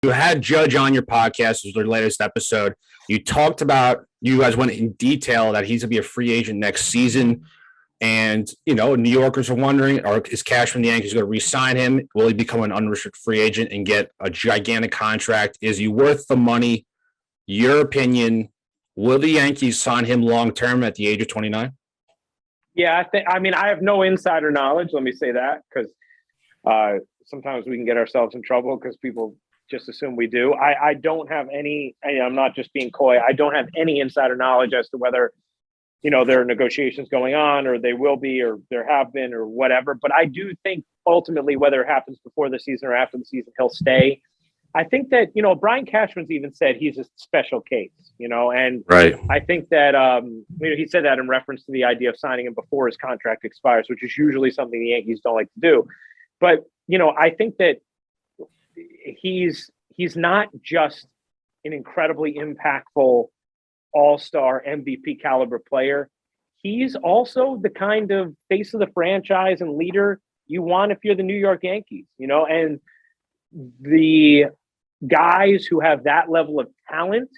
You had Judge on your podcast. This was their latest episode. You talked about, you guys went in detail that he's going to be a free agent next season. And, New Yorkers are wondering, is Cashman, the Yankees, going to re-sign him? Will he become an unrestricted free agent and get a gigantic contract? Is he worth the money? Your opinion, will the Yankees sign him long-term at the age of 29? Yeah, I have no insider knowledge. Let me say that, because sometimes we can get ourselves in trouble because people just assume we do. I don't have any, I'm not just being coy. I don't have any insider knowledge as to whether, there are negotiations going on, or they will be, or there have been, or whatever. But I do think ultimately, whether it happens before the season or after the season, he'll stay. I think that, Brian Cashman's even said he's a special case, and right. I think that, he said that in reference to the idea of signing him before his contract expires, which is usually something the Yankees don't like to do. But, I think that he's not just an incredibly impactful all-star MVP caliber player. He's also the kind of face of the franchise and leader you want if you're the New York Yankees, and the guys who have that level of talent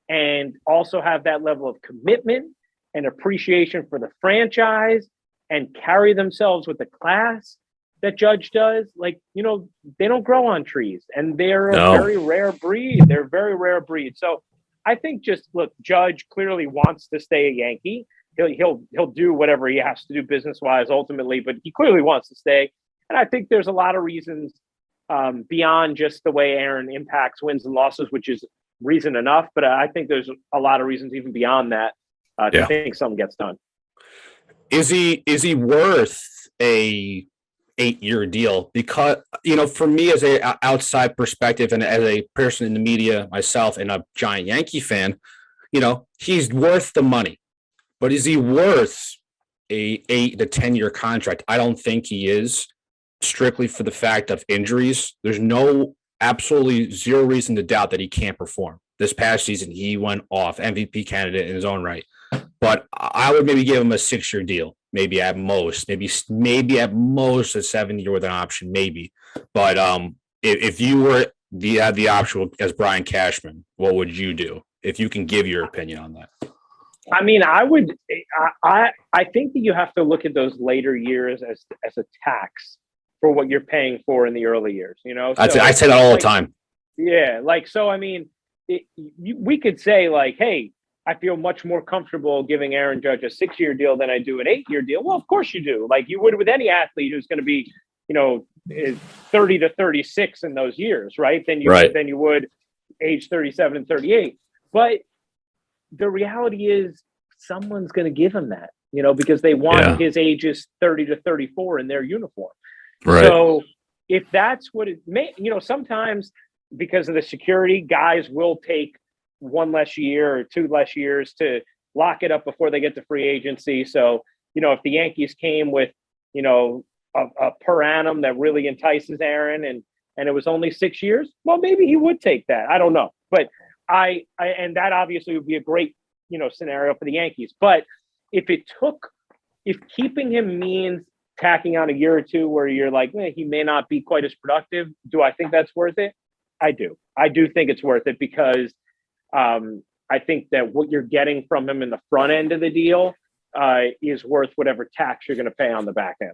and also have that level of commitment and appreciation for the franchise and carry themselves with the class that Judge does, they don't grow on trees, and they're a very rare breed. They're a very rare breed. So I think Judge clearly wants to stay a Yankee. He'll do whatever he has to do business-wise ultimately, but he clearly wants to stay. And I think there's a lot of reasons beyond just the way Aaron impacts wins and losses, which is reason enough. But I think there's a lot of reasons even beyond that to think something gets done. Is he worth a 8-year deal? Because, for me as a outside perspective and as a person in the media myself and a giant Yankee fan, he's worth the money. But is he worth a 8 to 10-year contract? I don't think he is, strictly for the fact of injuries. There's absolutely zero reason to doubt that he can't perform. This past season, he went off, MVP candidate in his own right. But I would maybe give him a 6-year deal, maybe at most, maybe at most a 7-year with an option, maybe. But if you had the option as Brian Cashman, what would you do if you can give your opinion on that? I mean, I think that you have to look at those later years as a tax for what you're paying for in the early years. I say that all the time. Yeah, we could say hey, I feel much more comfortable giving Aaron Judge a 6-year deal than I do an 8-year deal. Well, of course you do. Like you would with any athlete who's going to be, 30 to 36 in those years, right? Then you would age 37 and 38. But the reality is someone's going to give him that, because they want his ages 30 to 34 in their uniform. Right. So if that's what it may, sometimes because of the security, guys will take 1 less year or 2 less years to lock it up before they get to free agency. So, if the Yankees came with, a per annum that really entices Aaron and it was only 6 years, well, maybe he would take that. I don't know. But and that obviously would be a great, scenario for the Yankees. But if keeping him means tacking on a year or two where you're like, he may not be quite as productive, do I think that's worth it? I do. I do think it's worth it because I think that what you're getting from him in the front end of the deal is worth whatever tax you're going to pay on the back end.